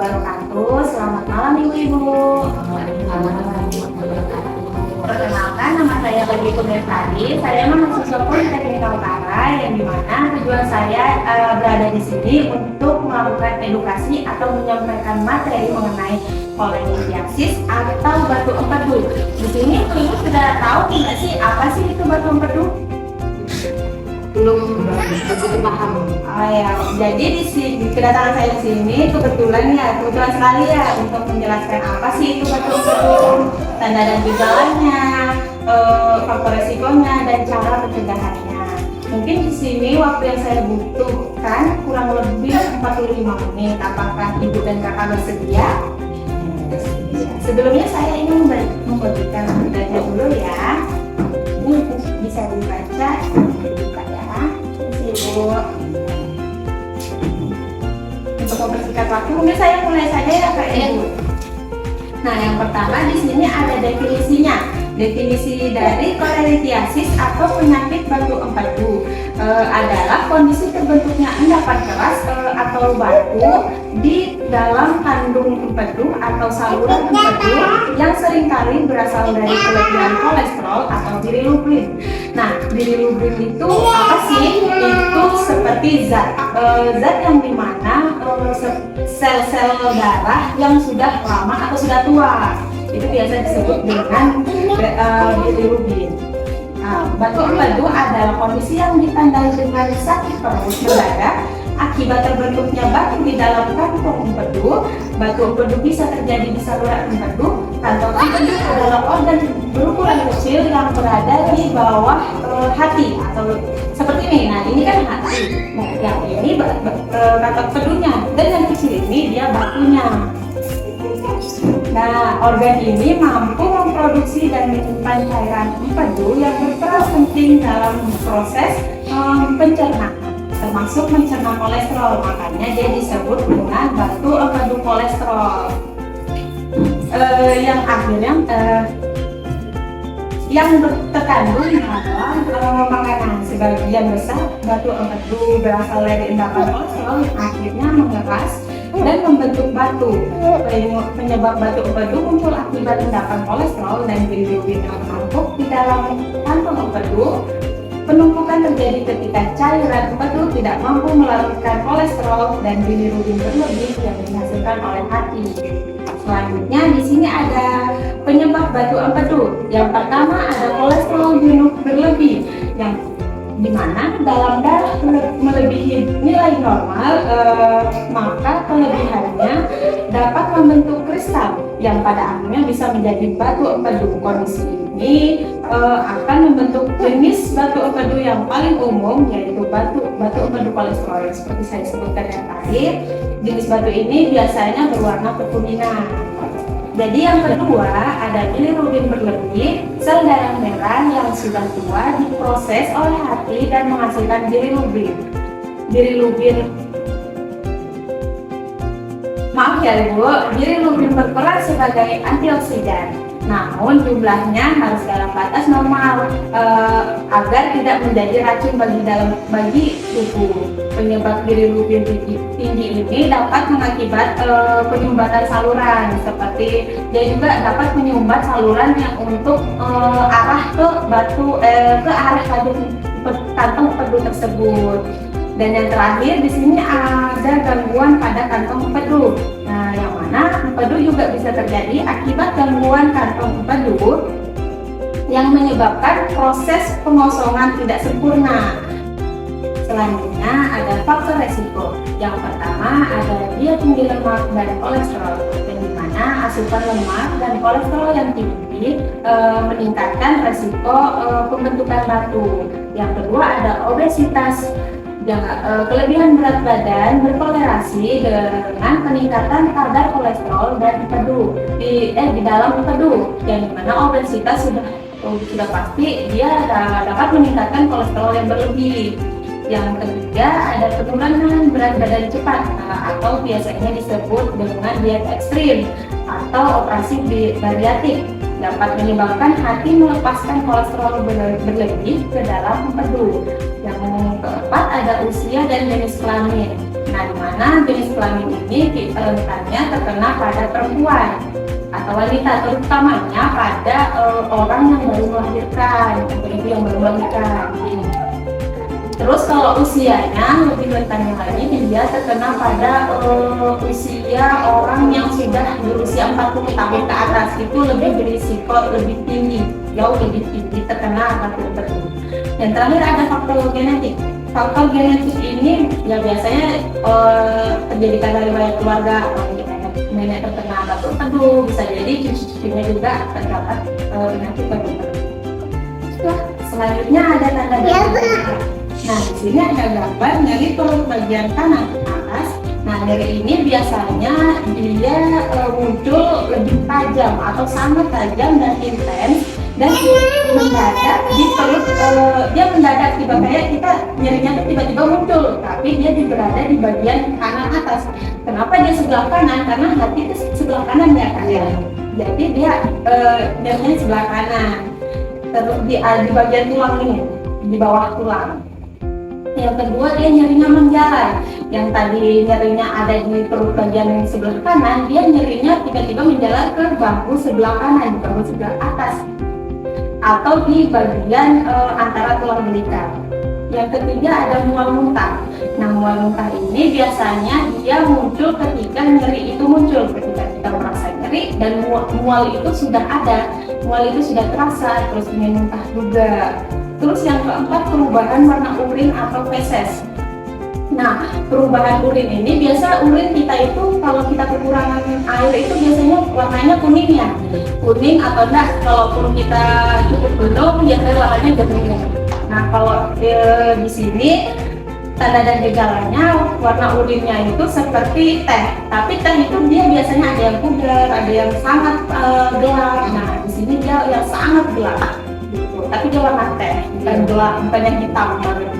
wabarakatuh. Selamat malam Ibu-Ibu. Perkenalkan, nama saya Bagi Kumestari. Saya mahasiswa Politeknik Utara yang dimana tujuan saya berada di sini untuk melakukan edukasi atau menyampaikan materi mengenai polonidiasis atau batu empedu. Di sini Ibu sudah tahu tidak sih apa sih itu batu empedu? Belum begitu paham. Ya, jadi di kedatangan saya di sini kebetulan sekali ya untuk menjelaskan apa sih itu batu empedu, tanda dan gejalanya, faktor resikonya dan cara pencegahannya. Mungkin di sini waktu yang saya butuhkan kurang lebih 45 menit. Apakah Ibu dan Kakak bersedia? Sebelumnya saya ingin membagikan datanya dulu ya. Ini bisa dibaca, dibuka ya. Ibu. Untuk mempersingkat waktu, mungkin saya mulai saja ya Kak Ibu. Nah, yang pertama di sini ada definisinya. Definisi dari polonidiasis atau penyakit batu empedu adalah kondisi terbentuknya endapan keras atau batu di dalam kandung empedu atau saluran empedu yang seringkali berasal dari kelebihan kolesterol atau bilirubin. Nah, bilirubin itu apa sih? Itu seperti zat yang dimana sel-sel darah yang sudah lama atau sudah tua. Itu biasa disebut dengan bilirubin. Batu empedu adalah kondisi yang ditandai dengan sakit perut mendadak akibat terbentuknya batu di dalam kantong empedu. Batu empedu bisa terjadi di saluran empedu. Kantong empedu adalah organ berukuran kecil yang berada di bawah hati atau seperti ini. Nah, ini kan hati. Nah, yang ini kantong empedunya, dan yang kecil ini dia batunya. Nah, organ ini mampu memproduksi dan menyimpan cairan empedu yang berperan penting dalam proses pencernaan, termasuk mencerna kolesterol. Makanya dia disebut dengan batu empedu kolesterol. Yang akhirnya yang terkandung dalam makanan. Sebagian besar batu empedu berasal dari endapan kolesterol yang akhirnya mengeras dan membentuk batu. Penyebab batu empedu muncul akibat endapan kolesterol dan bilirubin yang menumpuk di dalam kantong empedu. Penumpukan terjadi ketika cairan empedu tidak mampu melarutkan kolesterol dan bilirubin berlebih yang dihasilkan oleh hati. Selanjutnya di sini ada penyebab batu empedu. Yang pertama ada kolesterol berlebih yang dimana dalam darah melebihi nilai normal, maka kelebihannya dapat membentuk kristal yang pada akhirnya bisa menjadi batu empedu. Kondisi ini akan membentuk jenis batu empedu yang paling umum, yaitu batu empedu kolesterol yang seperti saya sebutkan yang tadi. Jenis batu ini biasanya berwarna kekuningan. Jadi yang kedua ada bilirubin berlebih, sel darah merah yang sudah tua diproses oleh hati dan menghasilkan bilirubin. Bilirubin berperan sebagai antioksidan. Namun jumlahnya harus dalam batas normal agar tidak menjadi racun bagi tubuh. Penyebab bilirubin tinggi ini dapat mengakibat penyumbatan saluran, seperti dia juga dapat menyumbat saluran yang untuk arah ke arah kantong empedu tersebut. Dan yang terakhir di sini ada gangguan pada kantong empedu. Nah, yang mana empedu juga bisa terjadi akibat gangguan kantong empedu yang menyebabkan proses pengosongan tidak sempurna. Selanjutnya ada faktor resiko. Yang pertama ada dia tinggi lemak dan kolesterol, yang dimana asupan lemak dan kolesterol yang tinggi meningkatkan resiko pembentukan batu. Yang kedua ada obesitas. Kelebihan berat badan berkorelasi dengan peningkatan kadar kolesterol dan empedu di dalam empedu, yang dimana obesitas sudah pasti dia dapat meningkatkan kolesterol yang berlebih. Yang ketiga ada penurunan berat badan cepat atau biasanya disebut dengan diet ekstrim atau operasi bariatrik, dapat menyebabkan hati melepaskan kolesterol berlebih ke dalam empedu. Yang keempat ada usia dan jenis kelamin. Nah, di mana jenis kelamin ini rentannya terkena pada perempuan atau wanita, terutamanya pada orang yang baru melahirkan, atau ibu yang baru melahirkan. Terus kalau usianya lebih rentannya lagi, dia terkena pada usia orang yang sudah berusia 40 tahun ke atas, itu lebih berisiko lebih tinggi, jauh lebih tinggi terkena kanker tersebut. Dan terakhir ada faktor genetik. Faktor genetik ini ya biasanya terjadi karena riwayat keluarga, nenek terkena batuk empedu, bisa jadi cucunya juga terdapat penyakit batuk empedu. Selanjutnya ada tanda gejala. Nah, di sini ada gambar nyeri perut bagian kanan atas. Nah, nyeri ini biasanya dia muncul lebih tajam atau sangat tajam dan intens, dan mendadak di perut, dia mendadak tiba kayak kita nyerinya tuh tiba-tiba muncul, tapi dia berada di bagian kanan atas. Kenapa dia sebelah kanan? Karena hati itu sebelah kanan ya kan ya. Jadi dia nyerinya sebelah kanan. Terus di bagian tulang ini, di bawah tulang. Yang kedua, dia nyerinya menjalar. Yang tadi nyerinya ada di perut bagian sebelah kanan, dia nyerinya tiba-tiba menjalar ke bahu sebelah kanan, di bahu sebelah atas, atau di bagian antara tulang belakang. Yang ketiga ada mual muntah. Nah, mual muntah ini biasanya dia muncul ketika nyeri itu muncul, ketika kita merasa nyeri dan mual itu sudah ada, mual itu sudah terasa, terus ingin muntah juga. Terus yang keempat, perubahan warna urin atau feses. Nah, perubahan urin ini biasa urin kita itu kalau kita kekurangan air itu biasanya warnanya kuning ya, kuning atau enggak kalaupun kita cukup belum biasanya warnanya jemur. Nah, kalau di sini tanda dan gejalanya warna urinnya itu seperti teh, tapi teh itu dia biasanya ada yang pudar, ada yang sangat gelap. Nah, di sini dia yang sangat gelap. Tapi dia warna teh, bukan gelap, bukan yang hitam banget.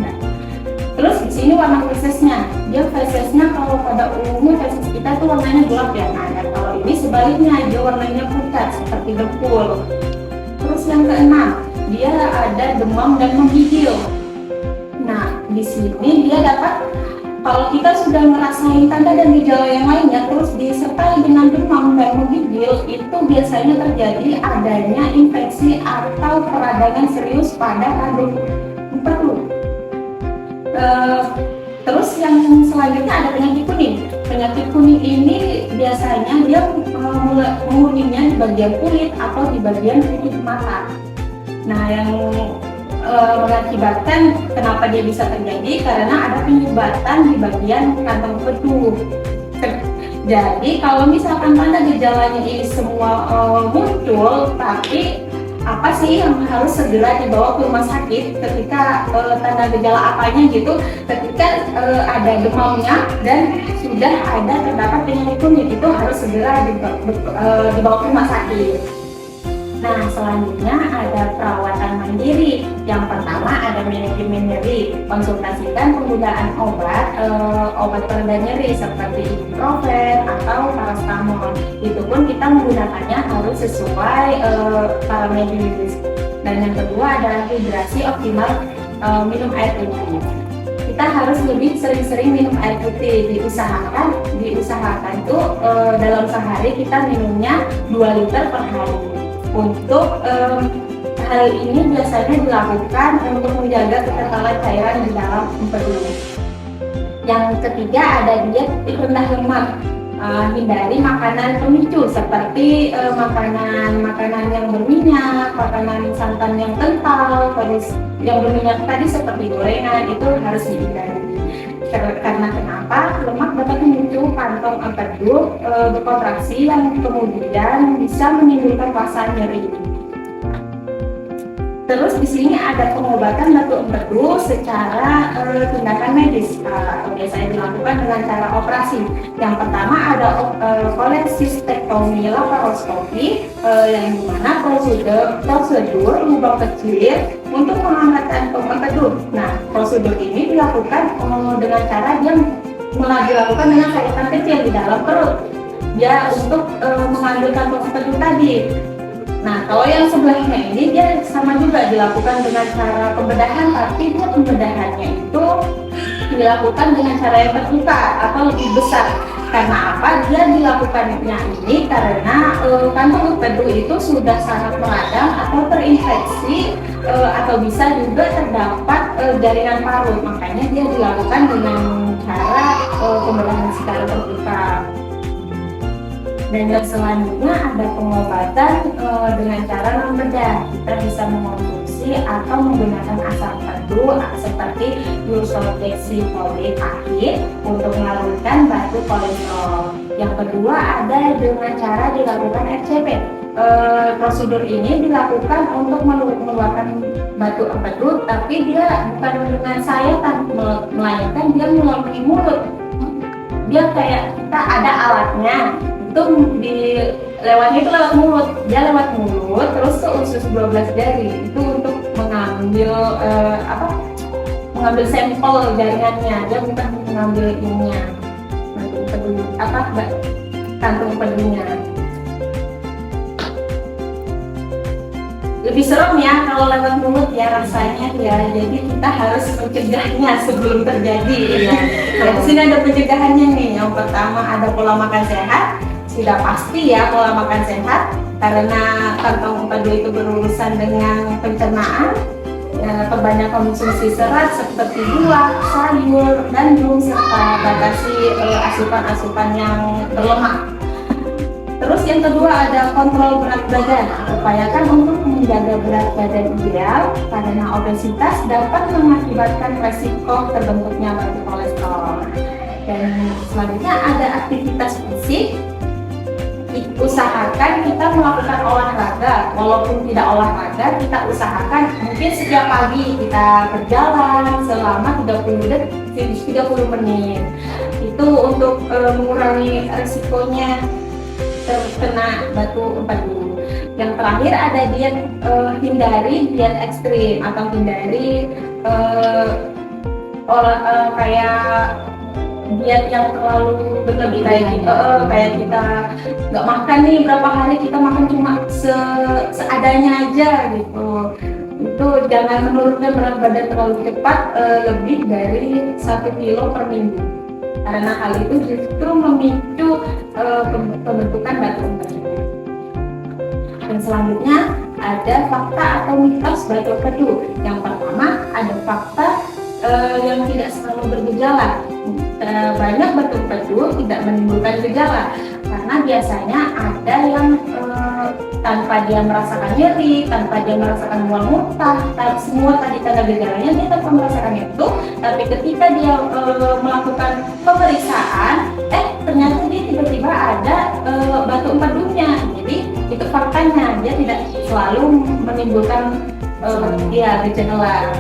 Terus di sini warna fesesnya, dia fesesnya kalau pada umumnya feses kita tuh warnanya gelap ya. Nah, dan kalau ini sebaliknya dia warnanya pucat seperti depur. Terus yang keenam, dia ada demam dan menggigil. Nah, di sini dia dapat, kalau kita sudah ngerasain tanda dan gejala yang lainnya terus disertai dengan demam dan menggigil, itu biasanya terjadi adanya infeksi atau peradangan serius pada kandung empedu. Terus yang selanjutnya ada penyakit kuning. Penyakit kuning ini biasanya dia menguningnya di bagian kulit atau di bagian kulit mata. Nah, yang mengakibatkan kenapa dia bisa terjadi karena ada penyumbatan di bagian kantong empedu. Jadi kalau misalkan tanda gejalanya ini semua muncul, tapi apa sih yang harus segera dibawa ke rumah sakit ketika tanda gejala apanya gitu, ketika ada demamnya dan sudah ada terdapat penyakit kuning, itu harus segera dibawa ke rumah sakit. Nah, selanjutnya ada perawatan mandiri. Yang pertama ada manajemen nyeri. Konsultasikan penggunaan obat pereda nyeri seperti ibuprofen atau paracetamol. Itu pun kita menggunakannya harus sesuai parameter. Dan yang kedua adalah hidrasi optimal, minum air putih. Kita harus lebih sering-sering minum air putih. Diusahakan tuh dalam sehari kita minumnya 2 liter per hari. Untuk hal ini biasanya dilakukan untuk menjaga kekentalan cairan di dalam empedu. Yang ketiga ada diet rendah lemak. Hindari makanan pemicu seperti makanan yang berminyak, makanan santan yang kental, terus yang berminyak tadi seperti gorengan, itu harus dihindari. Karena kenapa? Lemak dapat memicu kantong empedu berkontraksi yang kemudian bisa menimbulkan rasa nyeri. Terus di sini ada pengobatan batuk empedu secara tindakan medis atau biasanya dilakukan dengan cara operasi. Yang pertama ada kolesistektomi laparoskopi yang dimana prosedur lubang kecil untuk mengangkat kantong empedu. Nah, prosedur ini dilakukan dengan cara dia dilakukan dengan saluran kecil di dalam perut. Dia untuk mengambil kantong empedu tadi. Nah, kalau yang sebelahnya ini dia sama juga dilakukan dengan cara pembedahan, tapi dia pembedahannya itu dilakukan dengan cara yang terbuka atau lebih besar. Karena apa? Dia dilakukannya ini karena kantong empedu itu sudah sangat meradang atau terinfeksi atau bisa juga terdapat jaringan parut. Makanya dia dilakukan dengan cara pembedahan secara terbuka. Dan yang selanjutnya ada pengobatan dengan cara membedah. Kita bisa mengonsumsi atau menggunakan asam empedu seperti glucodeoxyfolate akhir untuk menurunkan batu kolesterol. Yang kedua ada dengan cara dilakukan RCP. Prosedur ini dilakukan untuk mengeluarkan batu empedu, tapi dia bukan dengan sayatan, melainkan dia melalui mulut. Dia kayak kita ada alatnya, itu lewatnya itu lewat mulut, dia lewat mulut terus ke usus 12 jari itu untuk mengambil mengambil sampel jaringannya, dia bukan mengambil ininya, kantung empedunya. Lebih serem ya kalau lewat mulut ya rasanya ya, jadi kita harus mencegahnya sebelum terjadi ya. Nah, di sini ada pencegahannya nih. Yang pertama ada pola makan sehat. Sudah pasti ya pola makan sehat karena kantong empedu itu berurusan dengan pencernaan. Perbanyak konsumsi serat seperti buah, sayur, gandum serta batasi asupan-asupan yang berlemak. Terus yang kedua ada kontrol berat badan. Upayakan untuk menjaga berat badan ideal karena obesitas dapat mengakibatkan resiko terbentuknya batu kolesterol. Dan selanjutnya ada aktivitas fisik. Usahakan kita melakukan olahraga, walaupun tidak olahraga kita usahakan mungkin setiap pagi kita berjalan selama 30 menit. Itu untuk mengurangi risikonya terkena batu empedu. Yang terakhir ada diet, hindari diet ekstrim atau hindari kayak diet yang terlalu berlebih kayak kita nggak makan nih berapa hari, kita makan cuma seadanya aja gitu. Itu jangan menurunkan berat badan terlalu cepat, lebih dari 1 kilo per minggu, karena hal itu justru memicu pembentukan batu empedu. Dan selanjutnya ada fakta atau mitos batu empedu. Yang pertama ada fakta yang tidak selalu bergejala. Banyak batu empedu tidak menimbulkan gejala karena biasanya ada yang tanpa dia merasakan nyeri, tanpa dia merasakan mual muntah, semua tadi tanda gejalanya dia tanpa merasakan itu, tapi ketika dia melakukan pemeriksaan, ternyata dia tiba-tiba ada batu empedunya. Jadi itu faktanya, dia tidak selalu menimbulkan gejala.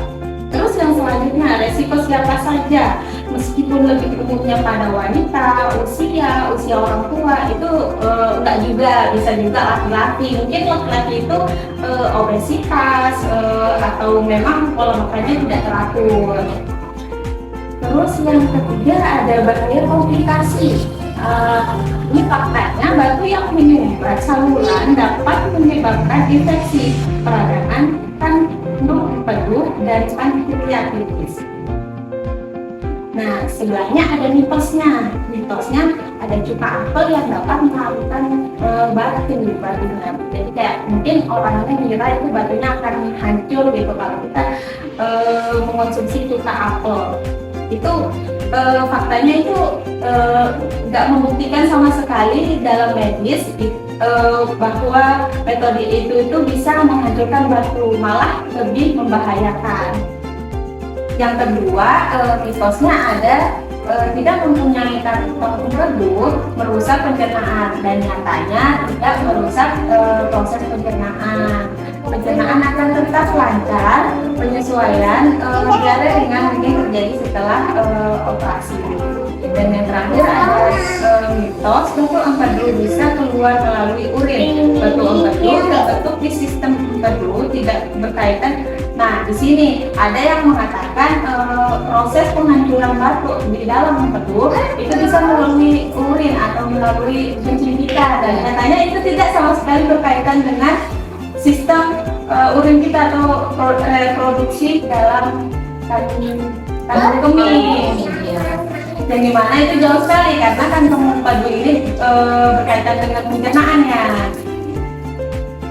Terus yang selanjutnya, resiko siapa saja, meskipun lebih umumnya pada wanita, usia orang tua itu enggak juga, bisa juga laki-laki. Mungkin laki-laki itu obesitas atau memang pola makannya tidak teratur. Terus yang ketiga ada bahaya komplikasi. Ini faktanya batu yang menyumbat saluran dapat menyebabkan infeksi peradangan kantong empedu dan pankreatitis. Nah, sebelahnya ada mitosnya. Mitosnya ada cuka apel yang dapat melakukan batunya. Jadi kayak mungkin orangnya mengira itu batunya akan hancur gitu kalau kita mengonsumsi cuka apel. Itu faktanya itu nggak membuktikan sama sekali dalam medis bahwa metode itu bisa menghancurkan batu, malah lebih membahayakan. Yang kedua, mitosnya ada tidak mempunyai kantong empedu merusak pencernaan, dan nyatanya tidak merusak proses pencernaan. Pencernaan akan tetap lancar, penyesuaian diare ringan mungkin terjadi setelah operasi. Dan yang terakhir ada mitos batu empedu bisa keluar melalui urin. Batu empedu terbentuk di sistem empedu tidak berkaitan. Nah, di sini ada yang mengatakan proses penghancuran batu di dalam empedu itu bisa melalui urin atau melalui kencing kita, dan katanya itu tidak sama sekali berkaitan dengan sistem urin kita atau produksi dalam kantong kemih. Yang dimana itu jauh sekali karena kantong empedu ini berkaitan dengan pencernaannya.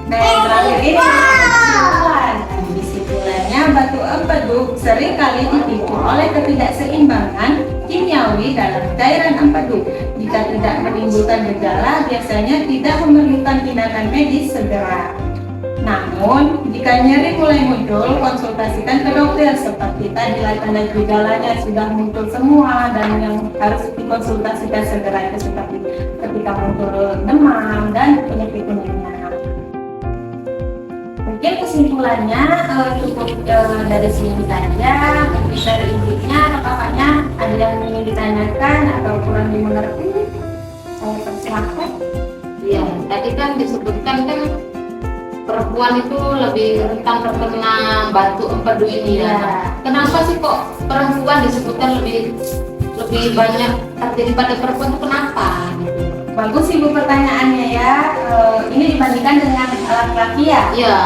Nah, yang terakhir ini kesimpulan. Kesimpulannya, batu empedu sering kali dipicu oleh ketidakseimbangan kimiawi dalam cairan empedu. Jika tidak menimbulkan gejala, biasanya tidak memerlukan tindakan medis segera. Namun, jika nyeri mulai muncul, konsultasikan ke dokter seperti tadi tanda gejalanya sudah muncul semua dan yang harus dikonsultasikan segera itu seperti ketika muncul demam dan penyakit kuningan. Mungkin kesimpulannya cukup dari sini saja. Mungkin dari ibunya atau kakaknya ada yang ingin ditanyakan atau kurang dimengerti, saya persilahkan. Iya, tadi kan disebutkan kan perempuan itu lebih rentan terkena batu empedu ini ya. Kenapa sih kok perempuan disebutkan lebih banyak terjadi pada perempuan itu kenapa? Bagus ibu pertanyaannya ya. Ini dibandingkan dengan laki-laki ya. Iya.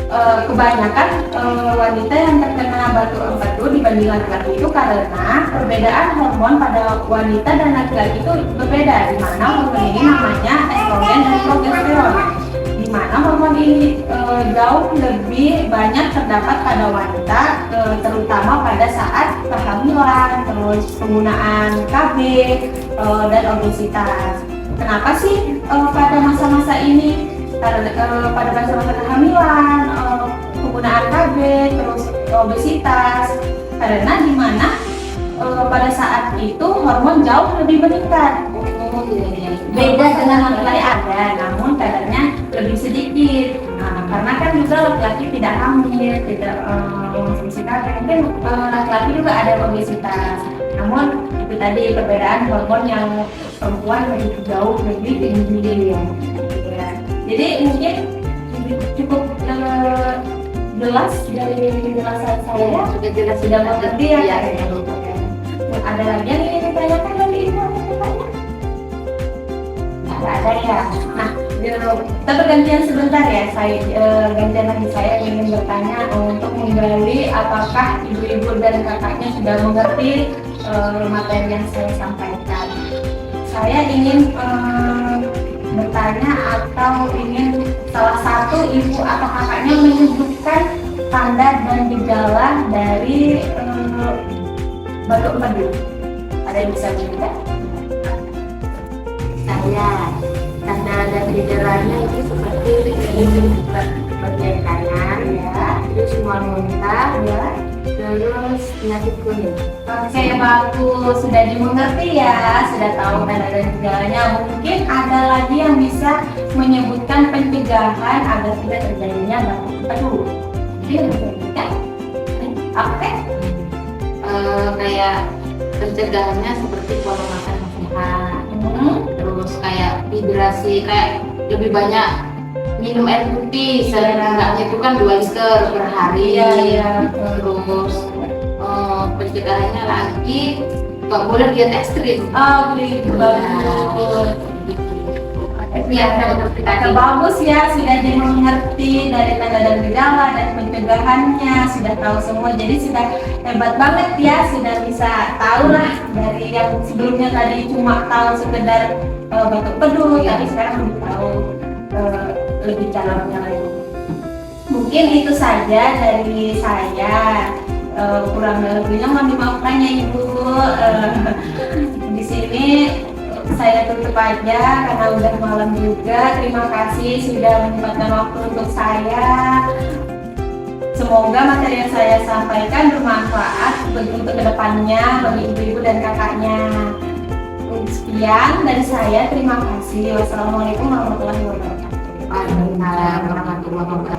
Nah, kebanyakan wanita yang terkena batu empedu dibanding laki-laki itu karena perbedaan hormon pada wanita dan laki-laki itu berbeda. Di mana hormon ini namanya estrogen dan progesteron. Di mana hormon ini jauh lebih banyak terdapat pada wanita, terutama pada saat kehamilan, terus penggunaan KB dan obesitas. Kenapa sih pada masa-masa ini, pada masa-masa kehamilan, penggunaan KB, terus obesitas? Karena di mana pada saat itu hormon jauh lebih meningkat. Beda dengan laki-laki ada, namun kadarnya lebih sedikit. Nah, karena kan juga laki-laki tidak hamil, tidak mengonsumsi KB, mungkin laki-laki juga ada obesitas. Namun itu tadi perbedaan hormon yang perempuan lebih jauh lebih tinggi ya. Jadi mungkin cukup jelas dari penjelasan saya. Sudah mengerti ya. Ada lagi yang ingin ditanyakan dari ibu? Nggak ada ya. Nah, kita bergantian sebentar ya. Saya gantian lagi, saya ingin bertanya untuk menggali apakah ibu-ibu dan kakaknya sudah mengerti materi yang saya sampaikan. Saya ingin bertanya atau ingin salah satu ibu atau kakaknya menyebutkan tanda dan gejala dari batu empedu. Ada yang bisa menyebutkan? Saya tanda dan gejalanya itu seperti bagian kanan ya, terus mual-muntah ya, terus penyakit kuning. Oke, bagus, sudah dimengerti ya, sudah tahu tanda dan gejalanya. Mungkin ada lagi yang bisa menyebutkan pencegahan agar tidak terjadinya batu empedu. Mungkin bisa menyebutkan? Oke. Kayak pencegahannya seperti pola makan yang sehat, terus kayak hidrasi, kayak lebih banyak minum air putih, seenggaknya itu kan 2 liter per hari. Terus pencegahannya lagi nggak boleh diet ekstrim. Begitu bagus. Bagus ya, sudah dimengerti dari tanda dan gejala dan pencegahannya, sudah tahu semua. Jadi sudah hebat banget ya, sudah bisa tahu lah dari yang sebelumnya tadi cuma tahu sekedar batu empedu, tapi sekarang lebih tahu lebih dalamnya lagi. Mungkin itu saja dari saya. Kurang lebihnya mohon dimaafkan ya Ibu. Di sini saya tutup aja karena udah malam juga. Terima kasih sudah menyempatkan waktu untuk saya. Semoga materi yang saya sampaikan bermanfaat untuk kedepannya bagi ibu-ibu dan kakaknya. Sekian dari saya, terima kasih. Wassalamualaikum warahmatullahi wabarakatuh. Waalaikumsalam warahmatullahi wabarakatuh.